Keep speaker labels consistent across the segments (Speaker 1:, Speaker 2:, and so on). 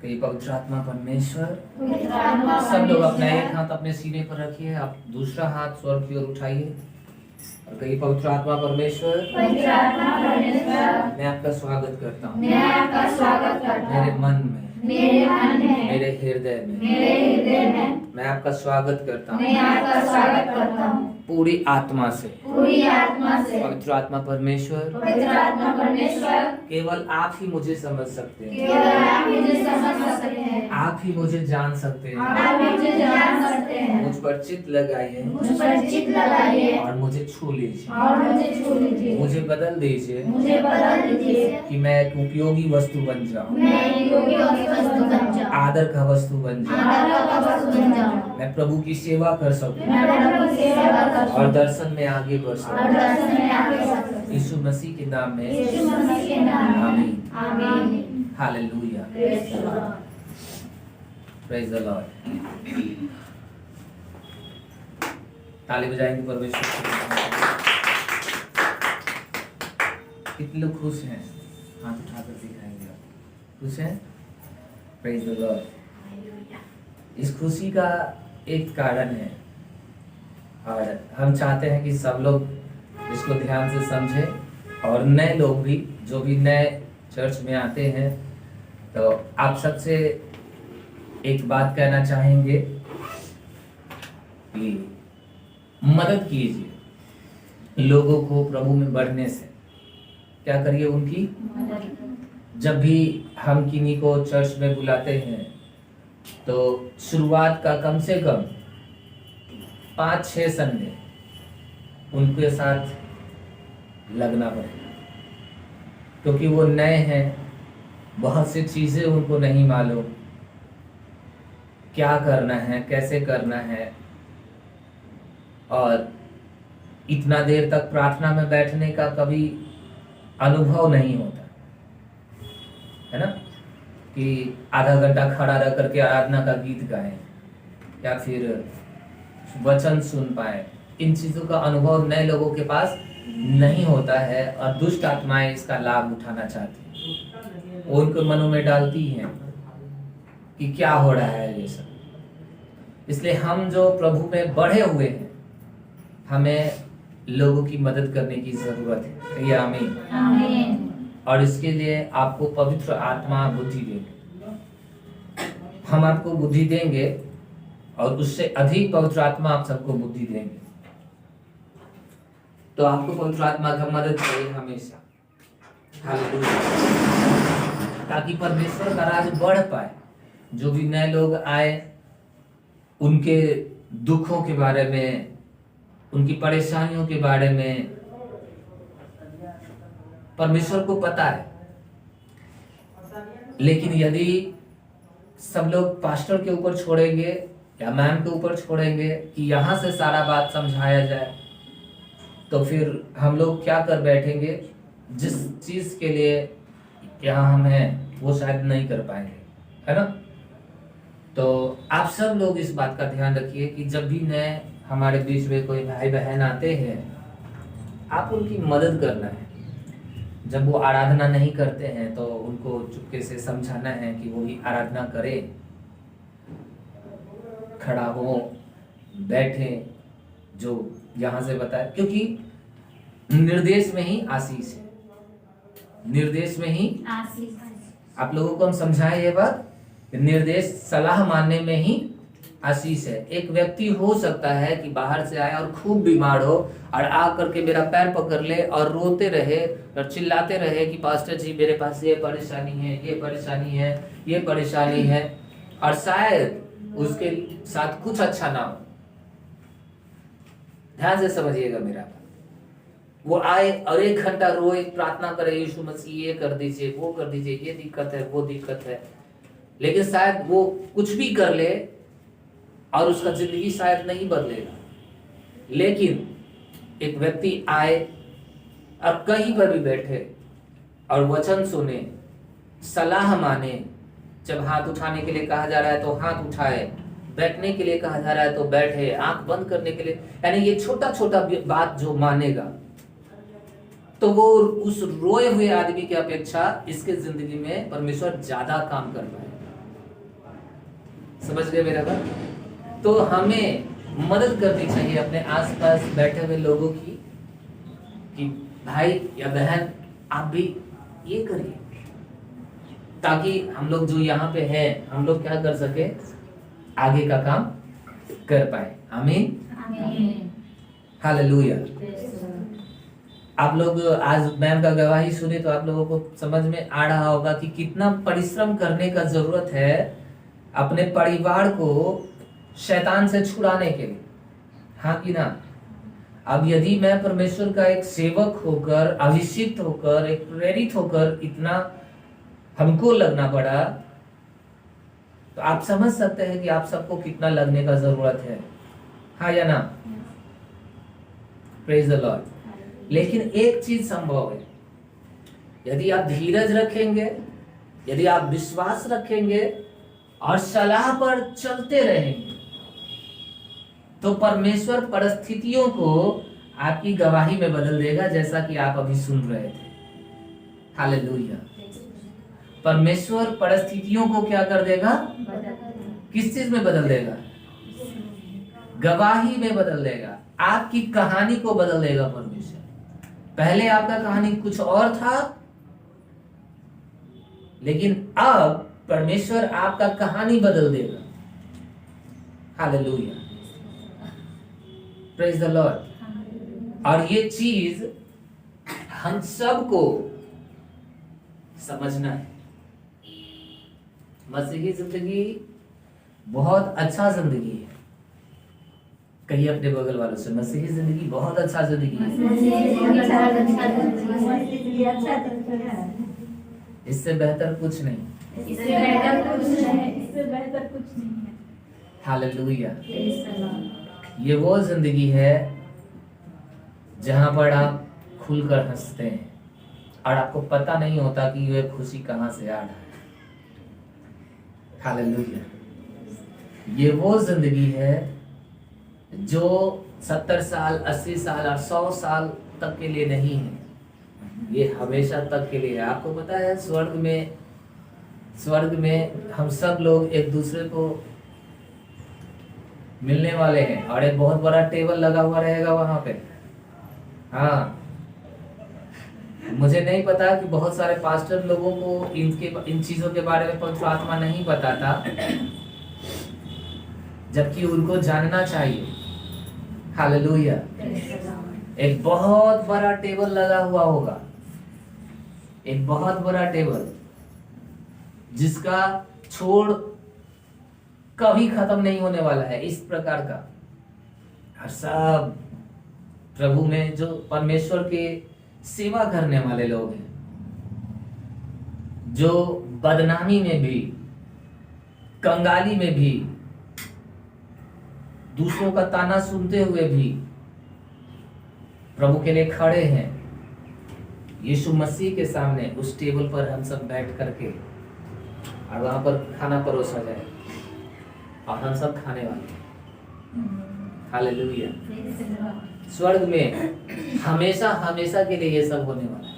Speaker 1: कहीं पवित्र आत्मा परमेश्वर। सब लोग अपना एक हाथ अपने सीने पर रखिए, आप दूसरा हाथ स्वर्ग की ओर उठाइए और कहीं पवित्र आत्मा परमेश्वर, मैं आपका स्वागत करता हूँ मेरे मन में, मेरे हृदय में मैं आपका स्वागत करता हूँ पूरी आत्मा से। पवित्र आत्मा परमेश्वर, केवल आप ही मुझे समझ सकते हैं, आप ही मुझे जान सकते हैं। मुझ पर चित्त लगाइए और मुझे छू लीजिए, मुझे बदल दीजिए कि मैं एक उपयोगी वस्तु बन जाऊं, आदर का वस्तु बन जाऊं, मैं प्रभु की सेवा कर सकूं और दर्शन में आगे बढ़ सकूं। यीशु मसीह के नाम में आमीन। Hallelujah, praise the Lord. ताली बजाएंगे परमेश्वर के। कितने लोग खुश हैं? हाथ उठाकर दिखाएंगे। खुश हैं? Praise the Lord. इस खुशी का एक कारण है और हम चाहते हैं कि सब लोग इसको ध्यान से समझें और नए लोग भी, जो भी नए चर्च में आते हैं, तो आप सबसे एक बात कहना चाहेंगे कि मदद कीजिए लोगों को प्रभु में बढ़ने से। क्या करिए? उनकी जब भी हम किन्हीं को चर्च में बुलाते हैं तो शुरुआत का कम से कम 5-6 संडे उनके साथ लगना पड़ेगा, क्योंकि वो नए हैं, बहुत सी चीजें उनको नहीं मालूम, क्या करना है, कैसे करना है, और इतना देर तक प्रार्थना में बैठने का कभी अनुभव नहीं होता है ना, कि आधा घंटा खड़ा रह करके आराधना का गीत गाएं या फिर वचन सुन पाए। इन चीजों का अनुभव नए लोगों के पास नहीं होता है और दुष्ट आत्माएं इसका लाभ उठाना चाहती हैं। वो उनको मनों में डालती हैं कि क्या हो रहा है ये सब। इसलिए हम जो प्रभु में बढ़े हुए हैं, हमें लोगों की मदद करने की जरूरत है। ये आमीन। और इसके लिए आपको पवित्र आत्मा बुद्धि देंगे। हम आपको बुद्धि देंगे और उससे अधिक पवित्र आत्मा आप सबको बुद्धि देंगे। तो आपको पवित्र आत्मा का मदद करे हमेशा, हालेलुया, ताकि परमेश्वर का राज बढ़ पाए। जो भी नए लोग आए, उनके दुखों के बारे में, उनकी परेशानियों के बारे में परमेश्वर को पता है। लेकिन यदि सब लोग पास्टर के ऊपर छोड़ेंगे या मैम के ऊपर छोड़ेंगे कि यहाँ से सारा बात समझाया जाए, तो फिर हम लोग क्या कर बैठेंगे? जिस चीज के लिए यहाँ हम हैं वो शायद नहीं कर पाएंगे, है ना। तो आप सब लोग इस बात का ध्यान रखिए कि जब भी नए हमारे बीच में कोई भाई बहन आते हैं, आप उनकी मदद करना है। जब वो आराधना नहीं करते हैं तो उनको चुपके से समझाना है कि वो भी आराधना करें, खड़ा हो, बैठे, जो यहाँ से बताए, क्योंकि निर्देश में ही आशीष है। निर्देश में ही आशीष। आप लोगों को हम समझाएं ये बात, निर्देश, सलाह मानने में ही आशीष है। एक व्यक्ति हो सकता है कि बाहर से आए और खूब बीमार हो और आ करके मेरा पैर पकड़ ले और रोते रहे और चिल्लाते रहे कि पास्टर जी मेरे पास ये परेशानी है, ये परेशानी है, ये परेशानी है, और शायद उसके साथ कुछ अच्छा ना हो। ध्यान से समझिएगा मेरा बात। वो आए और 1 घंटा रोए, प्रार्थना करे, यीशु मसीह ये कर दीजिए, वो कर दीजिए, ये दिक्कत है, वो दिक्कत है, लेकिन शायद वो कुछ भी कर ले और उसका जिंदगी शायद नहीं बदलेगा। लेकिन एक व्यक्ति आए और कहीं पर भी बैठे और वचन सुने, सलाह माने, जब हाथ उठाने के लिए कहा जा रहा है तो हाथ उठाए, बैठने के लिए कहा जा रहा है तो बैठे, आंख बंद करने के लिए, यानी ये छोटा छोटा बात जो मानेगा, तो वो उस रोए हुए आदमी की अपेक्षा इसके जिंदगी में परमेश्वर ज्यादा काम कर पाएगा। समझ गए मेरा बात? तो हमें मदद करनी चाहिए अपने आसपास बैठे हुए लोगों की कि भाई या बहन आप भी ये करिए, ताकि हम लोग जो यहाँ पे हैं हम लोग क्या कर सके, आगे का काम कर पाए। आमीन, हालेलुया। आप लोग आज मैम का गवाही सुने तो आप लोगों को समझ में आ रहा होगा कि कितना परिश्रम करने का जरूरत है अपने परिवार को शैतान से छुड़ाने के लिए, हाँ कि ना? अब यदि मैं परमेश्वर का एक सेवक होकर, अभिषिक्त होकर, एक प्रेरित होकर इतना हमको लगना पड़ा, तो आप समझ सकते हैं कि आप सबको कितना लगने का जरूरत है, हाँ या ना? Praise the Lord. लेकिन एक चीज संभव है, यदि आप धीरज रखेंगे, यदि आप विश्वास रखेंगे और सलाह पर चलते रहेंगे, तो परमेश्वर परिस्थितियों को आपकी गवाही में बदल देगा, जैसा कि आप अभी सुन रहे थे। हालेलुया। परमेश्वर परिस्थितियों को क्या कर देगा? किस चीज में बदल देगा? गवाही में बदल देगा। आपकी कहानी को बदल देगा परमेश्वर। पहले आपका कहानी कुछ और था, लेकिन अब परमेश्वर आपका कहानी बदल देगा। Hallelujah, praise the Lord. और ये चीज हम सबको समझना है। मसीही जिंदगी बहुत अच्छा जिंदगी है। कहिए अपने बगल वालों से, मसीही जिंदगी बहुत अच्छा जिंदगी है। इससे बेहतर कुछ नहीं,
Speaker 2: इससे बेहतर कुछ नहीं है।
Speaker 1: हालेलुया। ये वो जिंदगी है जहां पर आप खुलकर हंसते हैं और आपको पता नहीं होता कि ये खुशी कहां से आ रहा है। हालेलुया। ये वो जिंदगी है जो 70 साल, 80 साल और 100 साल तक के लिए नहीं है, ये हमेशा तक के लिए है। आपको पता है स्वर्ग में हम सब लोग एक दूसरे को मिलने वाले हैं और एक बहुत बड़ा टेबल लगा हुआ रहेगा वहां पे। हाँ, मुझे नहीं पता कि बहुत सारे पास्टर लोगों को इन चीजों के बारे में पवित्र आत्मा नहीं बताता, जबकि उनको जानना चाहिए। हालेलुया। एक बहुत बड़ा टेबल लगा हुआ होगा, एक बहुत बड़ा टेबल जिसका छोड़ कभी खत्म नहीं होने वाला है, इस प्रकार का। और सब प्रभु में जो परमेश्वर के सेवा करने वाले लोग हैं, जो बदनामी में भी, कंगाली में भी, दूसरों का ताना सुनते हुए भी प्रभु के लिए खड़े हैं, यीशु मसीह के सामने उस टेबल पर हम सब बैठ करके, और वहां पर खाना परोसा जाए और हम सब खाने वाले। हालेलुया। स्वर्ग में हमेशा हमेशा के लिए ये सब होने वाला है।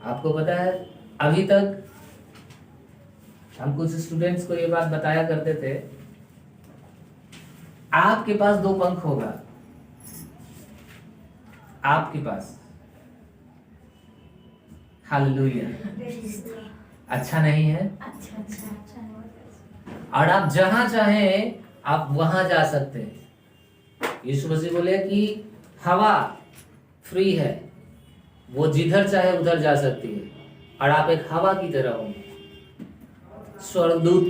Speaker 1: आपको पता है, अभी तक हम कुछ स्टूडेंट्स को ये बात बताया करते थे, आपके पास 2 पंख होगा, आपके पास। हालेलुया। अच्छा नहीं है? अच्छा। और आप जहां चाहें आप वहां जा सकते हैं। यीशु मसीह बोले कि हवा फ्री है, वो जिधर चाहे उधर जा सकती है, और आप एक हवा की तरह हो। स्वर्गदूत,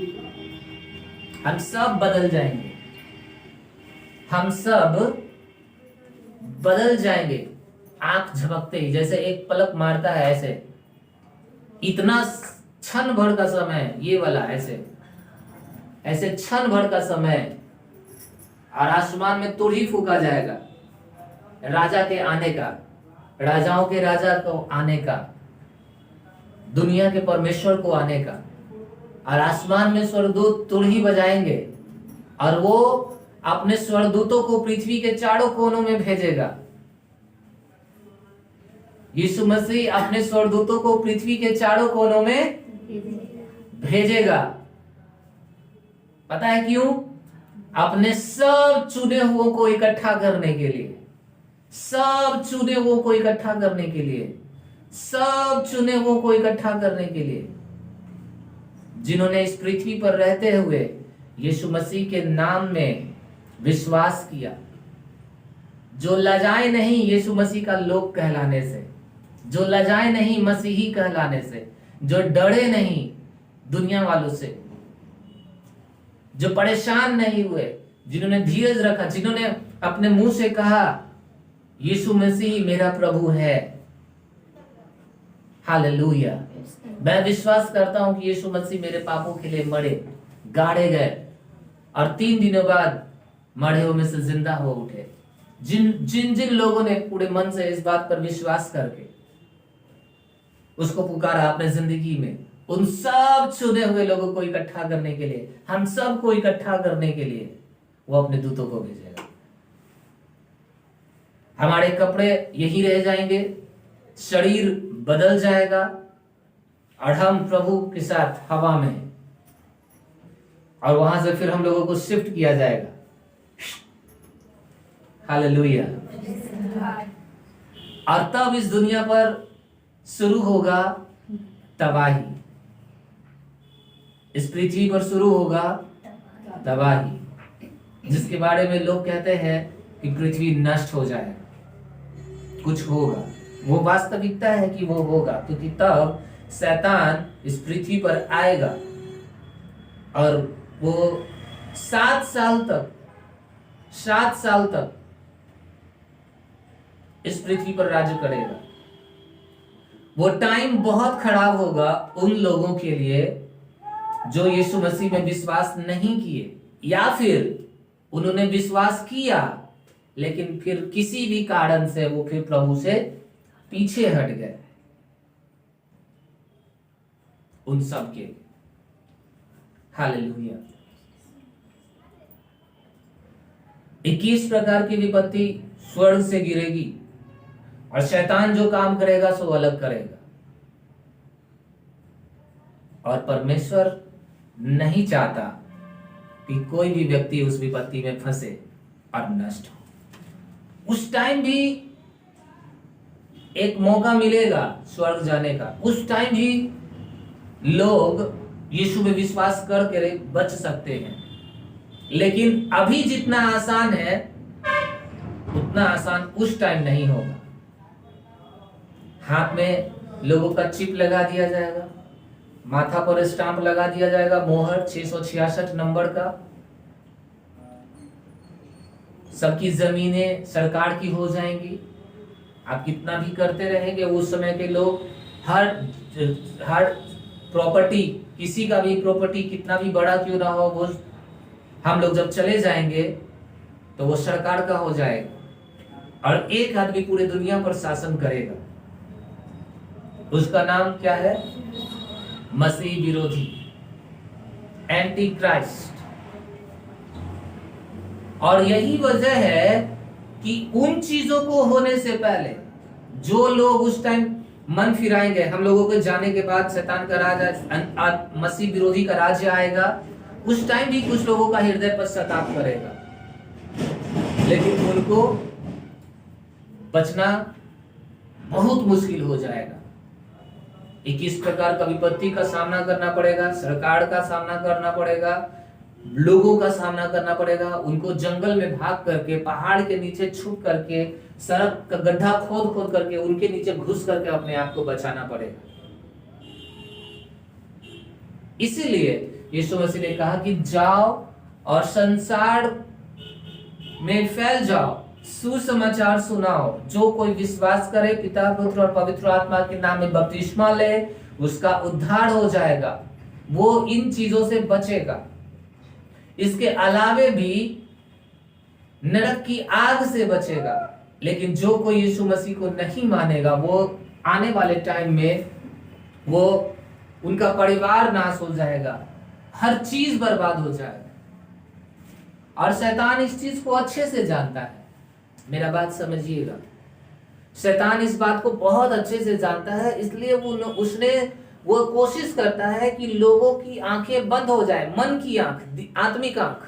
Speaker 1: हम सब बदल जाएंगे, हम सब बदल जाएंगे आंख झपकते ही। जैसे एक पलक मारता है ऐसे, इतना क्षण भर का समय, ये वाला ऐसे क्षण भर का समय, और आसमान में तुरही फूका जाएगा राजा के आने का, राजाओं के राजा को आने का, दुनिया के परमेश्वर को आने का। और आसमान में स्वर्गदूत तुरही बजाएंगे और वो अपने स्वर्गदूतों को पृथ्वी के चारों कोनों में भेजेगा। यीशु मसीह अपने स्वर्गदूतों को पृथ्वी के चारों कोनों में भेजेगा। पता है क्यों? अपने सब चुने हुओं को इकट्ठा करने के लिए, सब चुने हुओं को इकट्ठा करने के लिए, सब चुने हुओं को इकट्ठा करने के लिए, जिन्होंने इस पृथ्वी पर रहते हुए यीशु मसीह के नाम में विश्वास किया, जो लजाए नहीं यीशु मसीह का लोग कहलाने से, जो लजाए नहीं मसीही कहलाने से, जो डरे नहीं दुनिया वालों से, जो परेशान नहीं हुए, जिन्होंने धीरज रखा, जिन्होंने अपने मुंह से कहा यीशु मसीह मेरा प्रभु है। हालेलुया। मैं विश्वास करता हूं कि यीशु मसीह मेरे पापों के लिए मरे, गाड़े गए और 3 दिनों बाद मरे हुए में से जिंदा हो उठे। जिन जिन जिन लोगों ने पूरे मन से इस बात पर विश्वास करके उसको पुकारा अपने जिंदगी में, उन सब चुने हुए लोगों को इकट्ठा करने के लिए, हम सब को इकट्ठा करने के लिए वो अपने दूतों को भेजेगा। हमारे कपड़े यही रह जाएंगे, शरीर बदल जाएगा और हम प्रभु के साथ हवा में, और वहां से फिर हम लोगों को शिफ्ट किया जाएगा। हालेलुया। और तब इस दुनिया पर शुरू होगा तबाही, इस पृथ्वी पर शुरू होगा तबाही, जिसके बारे में लोग कहते हैं कि पृथ्वी नष्ट हो जाए, कुछ होगा। वो वास्तविकता है कि वो होगा, क्योंकि तब शैतान इस पृथ्वी पर आएगा और वो 7 साल तक इस पृथ्वी पर राज्य करेगा। वो टाइम बहुत खराब होगा उन लोगों के लिए जो यीशु मसीह में विश्वास नहीं किए, या फिर उन्होंने विश्वास किया लेकिन फिर किसी भी कारण से वो फिर प्रभु से पीछे हट गए। उन सब के हालेलुया। 21 प्रकार की विपत्ति स्वर्ग से गिरेगी और शैतान जो काम करेगा सो अलग करेगा, और परमेश्वर नहीं चाहता कि कोई भी व्यक्ति उस विपत्ति में फंसे और नष्ट हो। उस टाइम भी एक मौका मिलेगा स्वर्ग जाने का, उस टाइम भी लोग यीशु में विश्वास करके बच सकते हैं, लेकिन अभी जितना आसान है उतना आसान उस टाइम नहीं होगा। हाथ में लोगों का चिप लगा दिया जाएगा, माथा पर स्टाम्प लगा दिया जाएगा, मोहर 666 नंबर का। सबकी जमीनें सरकार की हो जाएंगी। आप कितना भी करते रहेंगे, उस समय के लोग हर प्रॉपर्टी, किसी का भी प्रॉपर्टी कितना भी बड़ा क्यों ना हो, वो हम लोग जब चले जाएंगे तो वो सरकार का हो जाएगा और एक आदमी पूरे दुनिया पर शासन करेगा। उसका नाम क्या है? मसीह विरोधी, एंटी क्राइस्ट। और यही वजह है कि उन चीजों को होने से पहले जो लोग उस टाइम मन फिराएंगे, हम लोगों के जाने के बाद शैतान का राज, मसीह विरोधी का राज्य आएगा, उस टाइम भी कुछ लोगों का हृदय पश्चाताप करेगा, लेकिन उनको बचना बहुत मुश्किल हो जाएगा। 21 प्रकार का विपत्ति का सामना करना पड़ेगा, सरकार का सामना करना पड़ेगा, लोगों का सामना करना पड़ेगा। उनको जंगल में भाग करके, पहाड़ के नीचे छुप करके, सड़क का गड्ढा खोद खोद करके उनके नीचे घुस करके अपने आप को बचाना पड़ेगा। इसीलिए यीशु मसीह ने कहा कि जाओ और संसार में फैल जाओ, सुसमाचार सुनाओ। जो कोई विश्वास करे, पिता, पुत्र और पवित्र आत्मा के नाम में बपतिस्मा ले, उसका उद्धार हो जाएगा, वो इन चीजों से बचेगा। इसके अलावे भी नरक की आग से बचेगा। लेकिन जो कोई यीशु मसीह को नहीं मानेगा, वो आने वाले टाइम में वो उनका परिवार नाश हो जाएगा, हर चीज बर्बाद हो जाएगा। और शैतान इस चीज को अच्छे से जानता है, मेरा बात समझिएगा। शैतान इस बात को बहुत अच्छे से जानता है, इसलिए उसने वो कोशिश करता है कि लोगों की आंखें बंद हो जाए, मन की आंख, आत्मिक आंख,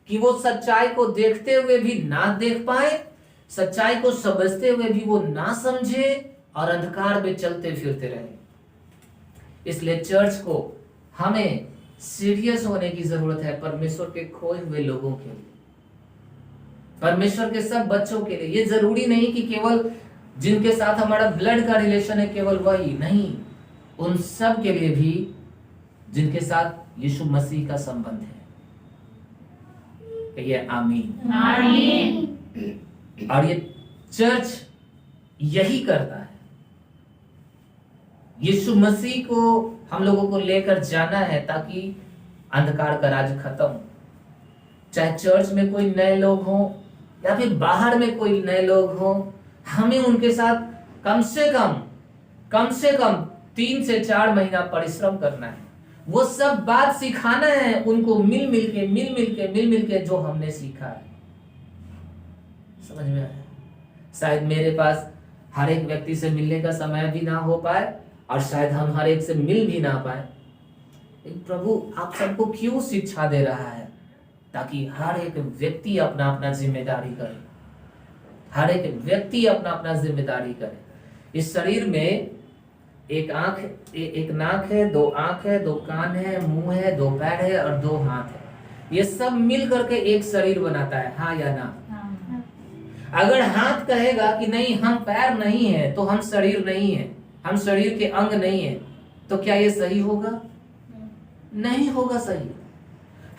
Speaker 1: कि वो सच्चाई को देखते हुए भी ना देख पाए, सच्चाई को समझते हुए भी वो ना समझे और अंधकार में चलते फिरते रहे। इसलिए चर्च को हमें सीरियस होने की जरूरत है परमेश्वर के खोए हुए लोगों के लिए, परमेश्वर के सब बच्चों के लिए। ये जरूरी नहीं कि केवल जिनके साथ हमारा ब्लड का रिलेशन है केवल वही, नहीं, उन सब के लिए भी जिनके साथ यीशु मसीह का संबंध है। कहिए आमीन।
Speaker 2: आमीन।
Speaker 1: और ये चर्च यही करता है। यीशु मसीह को हम लोगों को लेकर जाना है ताकि अंधकार का राज खत्म हो। चाहे चर्च में कोई नए लोग हों या फिर बाहर में कोई नए लोग हों, हमें उनके साथ कम से कम 3 से 4 महीना परिश्रम करना है। वो सब बात सिखाना है उनको, मिल मिल के जो हमने सीखा है। समझ में आया? शायद मेरे पास हर एक व्यक्ति से मिलने का समय भी ना हो पाए और शायद हम हर एक से मिल भी ना पाए, लेकिन प्रभु आप सबको क्यों शिक्षा दे रहा है? ताकि हर एक व्यक्ति अपना अपना जिम्मेदारी करे, हर एक व्यक्ति अपना अपना जिम्मेदारी करे। इस शरीर में एक नाक है, 2 आंख है, 2 कान है, मुंह है, 2 पैर है और 2 हाथ है। ये सब मिल करके एक शरीर बनाता है, हाँ या ना? अगर हाथ कहेगा कि नहीं हम पैर नहीं है तो हम शरीर नहीं है, हम शरीर के अंग नहीं है, तो क्या ये सही होगा? नहीं होगा सही।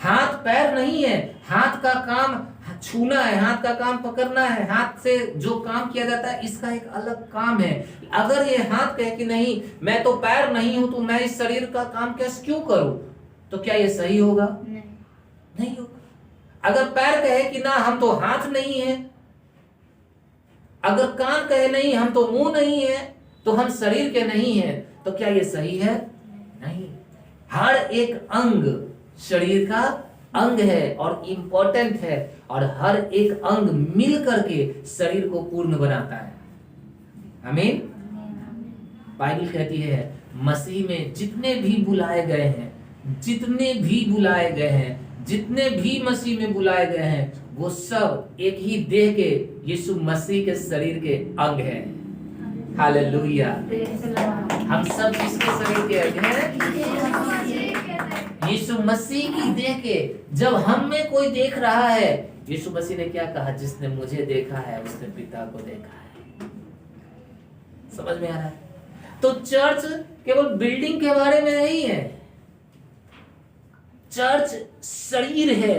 Speaker 1: हाथ पैर नहीं है, हाथ का काम छूना है, हाथ का काम पकड़ना है, हाथ से जो काम किया जाता है इसका एक अलग काम है। अगर ये हाथ कहे कि नहीं मैं तो पैर नहीं हूं तो मैं इस शरीर का काम कैसे क्यों करूं, तो क्या ये सही होगा? नहीं होगा। अगर पैर कहे कि ना हम तो हाथ नहीं है, अगर कान कहे नहीं हम तो मुंह नहीं है, तो हम शरीर के नहीं है, तो क्या ये सही है? नहीं। हर एक अंग शरीर का अंग है और इंपॉर्टेंट है, और हर एक अंग मिल करके शरीर को पूर्ण बनाता है। आमीन। बाइबल कहती है मसीह में जितने भी बुलाए गए हैं, जितने भी मसीह में बुलाए गए हैं, वो सब एक ही देह के यीशु मसीह के शरीर के अंग हैं। हालेलुया। हम सब किसके शरीर के अंग हैं? यीशु मसीह की देह के। जब हम में कोई देख रहा है, यीशु मसीह ने क्या कहा? जिसने मुझे देखा है उसने पिता को देखा है। समझ में आ रहा है? तो चर्च केवल बिल्डिंग के बारे में नहीं है, चर्च शरीर है,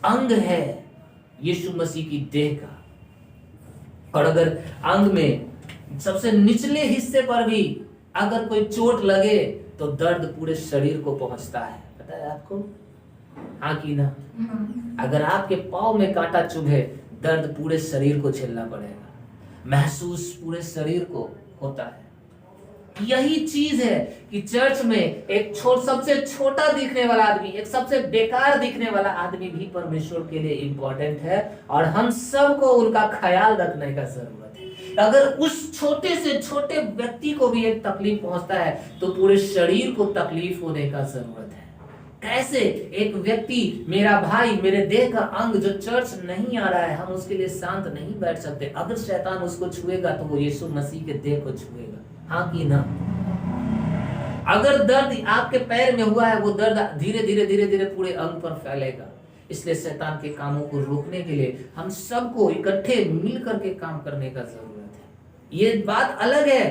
Speaker 1: अंग है यीशु मसीह की देह का। और अगर अंग में सबसे निचले हिस्से पर भी अगर कोई चोट लगे तो दर्द पूरे शरीर को पहुंचता है। पता है आपको? हाँ कि ना? अगर आपके पाँव में कांटा चुभे, दर्द पूरे शरीर को झेलना पड़ेगा, महसूस पूरे शरीर को होता है। यही चीज है कि चर्च में एक सबसे छोटा दिखने वाला आदमी, एक सबसे बेकार दिखने वाला आदमी भी परमेश्वर के लिए इंपॉर्टेंट है, और हम सबको उनका ख्याल रखने का जरूरत है। अगर उस छोटे से छोटे व्यक्ति को भी एक तकलीफ पहुंचता है तो पूरे शरीर को तकलीफ होने का जरूरत है। कैसे एक व्यक्ति, मेरा भाई, मेरे देह का अंग जो चर्च नहीं आ रहा है, हम उसके लिए शांत नहीं बैठ सकते। अगर शैतान उसको छुएगा तो वो यीशु मसीह के देह को छुएगा, हाँ कि ना? अगर दर्द आपके पैर में हुआ है, वो दर्द धीरे धीरे पूरे अंग पर फैलेगा। इसलिए शैतान के कामों को रोकने के लिए हम सबको इकट्ठे मिल करके काम करने का जरूरत है। ये बात अलग है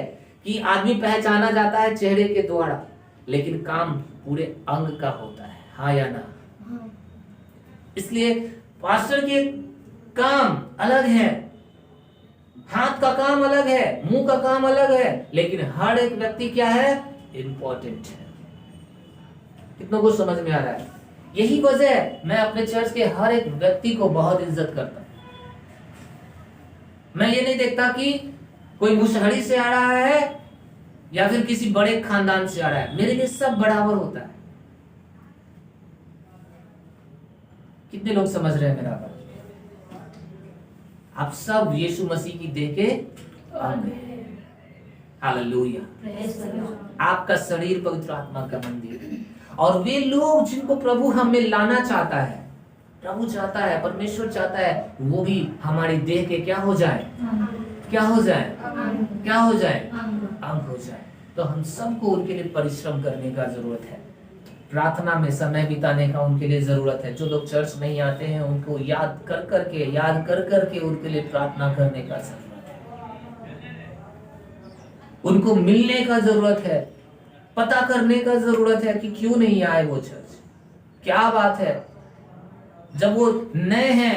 Speaker 1: कि आदमी पहचाना जाता है चेहरे के द्वारा, लेकिन काम पूरे अंग का होता है, हाँ या ना? इसलिए पास्टर के काम अलग है, हाथ का काम अलग है, मुंह का काम अलग है, लेकिन हर एक व्यक्ति क्या है? इंपॉर्टेंट है। कितनों को समझ में आ रहा है? यही वजह है मैं अपने चर्च के हर एक व्यक्ति को बहुत इज्जत करता हूं। मैं ये नहीं देखता कि कोई मुसहरी से आ रहा है या फिर किसी बड़े खानदान से आ रहा है, मेरे लिए सब बराबर होता है। कितने लोग समझ रहे हैं मेरा बात? आप सब यीशु मसीह की देह के अंग हैं। हालेलुया।
Speaker 2: Praise the Lord.
Speaker 1: आपका शरीर पवित्र आत्मा का मंदिर है। और वे लोग जिनको प्रभु हमें लाना चाहता है, प्रभु चाहता है, परमेश्वर चाहता है, वो भी हमारी देह के क्या हो जाए, क्या हो जाए, क्या हो जाए, अंग हो जाए। तो हम सबको उनके लिए परिश्रम करने का जरूरत है, प्रार्थना में समय बिताने का उनके लिए जरूरत है। जो लोग चर्च नहीं आते हैं उनको याद कर करके उनके लिए प्रार्थना करने का जरूरत है, उनको मिलने का जरूरत है, पता करने का जरूरत है कि क्यों नहीं आए वो चर्च, क्या बात है। जब वो नए हैं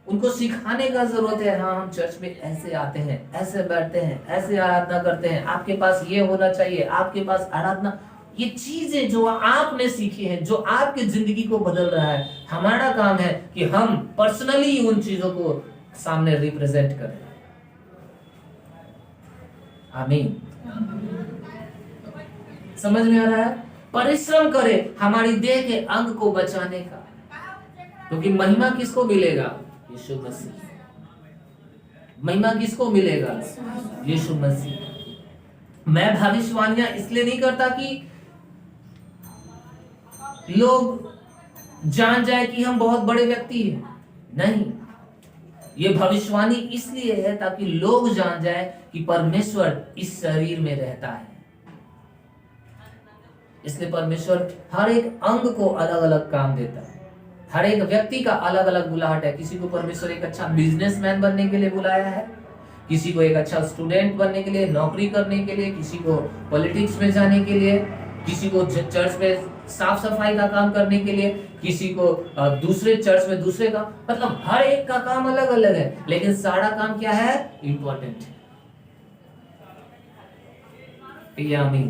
Speaker 1: उनको सिखाने का जरूरत है। हाँ, हम चर्च में ऐसे आते हैं, ऐसे बैठते हैं, ऐसे आराधना करते हैं, आपके पास ये होना चाहिए, आपके पास आराधना, ये चीजें जो आपने सीखी हैं, जो आपकी जिंदगी को बदल रहा है, हमारा काम है कि हम पर्सनली उन चीजों को सामने रिप्रेजेंट करें। आमीन। समझ में आ रहा है? परिश्रम करें हमारी देह के अंग को बचाने का, क्योंकि महिमा किसको मिलेगा? यीशु मसीह। महिमा किसको मिलेगा? यीशु मसीह। मैं भविष्यवाणियां इसलिए नहीं करता कि लोग जान जाए कि हम बहुत बड़े व्यक्ति हैं, नहीं, ये भविष्यवाणी इसलिए है ताकि लोग जान जाए कि परमेश्वर इस शरीर में रहता है। इसलिए परमेश्वर हर एक अंग को अलग अलग काम देता है, हर एक व्यक्ति का अलग अलग बुलाहट है। किसी को परमेश्वर एक अच्छा बिजनेसमैन बनने के लिए बुलाया है, किसी को एक अच्छा स्टूडेंट बनने के लिए, नौकरी करने के लिए, किसी को पॉलिटिक्स में जाने के लिए, किसी को चर्च में साफ सफाई का काम करने के लिए, किसी को दूसरे चर्च में दूसरे का, मतलब हर एक का काम अलग अलग है, लेकिन सारा काम क्या है? इंपॉर्टेंट है। आमीन।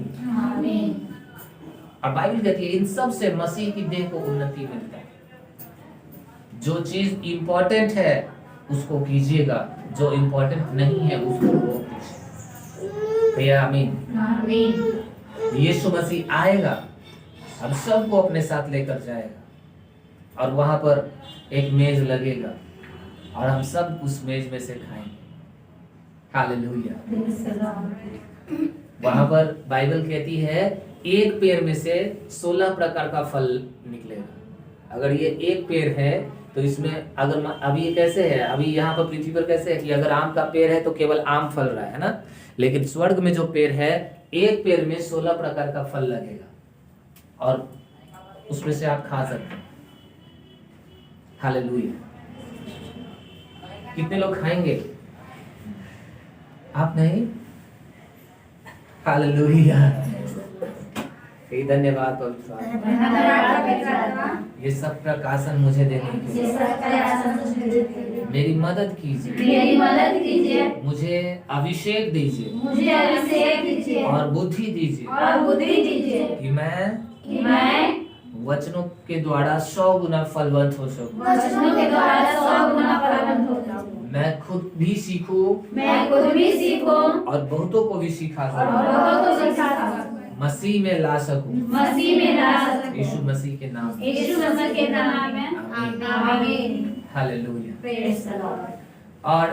Speaker 1: और बाइबल कहती है इन सब से मसीह की देह को उन्नति मिलता है। जो चीज इंपॉर्टेंट है उसको कीजिएगा, जो इंपॉर्टेंट नहीं है उसको रोक दीजिए। आमीन। यीशु मसीह आएगा, हम सबको अपने साथ लेकर जाएगा और वहां पर एक मेज लगेगा और हम सब उस मेज में से खाएंगे। हालेलुया। वहां पर बाइबल कहती है एक पेड़ में से 16 प्रकार का फल निकलेगा। अगर ये एक पेड़ है तो इसमें अगर अभी ये कैसे है, अभी यहाँ पर पृथ्वी पर कैसे है कि अगर आम का पेड़ है तो केवल आम फल रहा है ना, लेकिन स्वर्ग में जो पेड़ है, एक पेड़ में 16 प्रकार का फल लगेगा और उसमें से आप खा सकते हैं। हालेलुया। कितने लोग खाएंगे? आप नहीं? हालेलुया। धन्यवाद पवित्र आत्मा, ये सब प्रकाशन मुझे देने के लिए मेरी मदद कीजिए, मुझे अभिषेक दीजिए और बुद्धि दीजिए कि मैं वचनों के द्वारा 100 गुना फलवंत हो सकूं। मैं खुद भी सीखूं और बहुतों को भी सिखा सकूं, मसीह में ला सकूं। यीशु मसीह के नाम में। आमीन। हालेलुया। और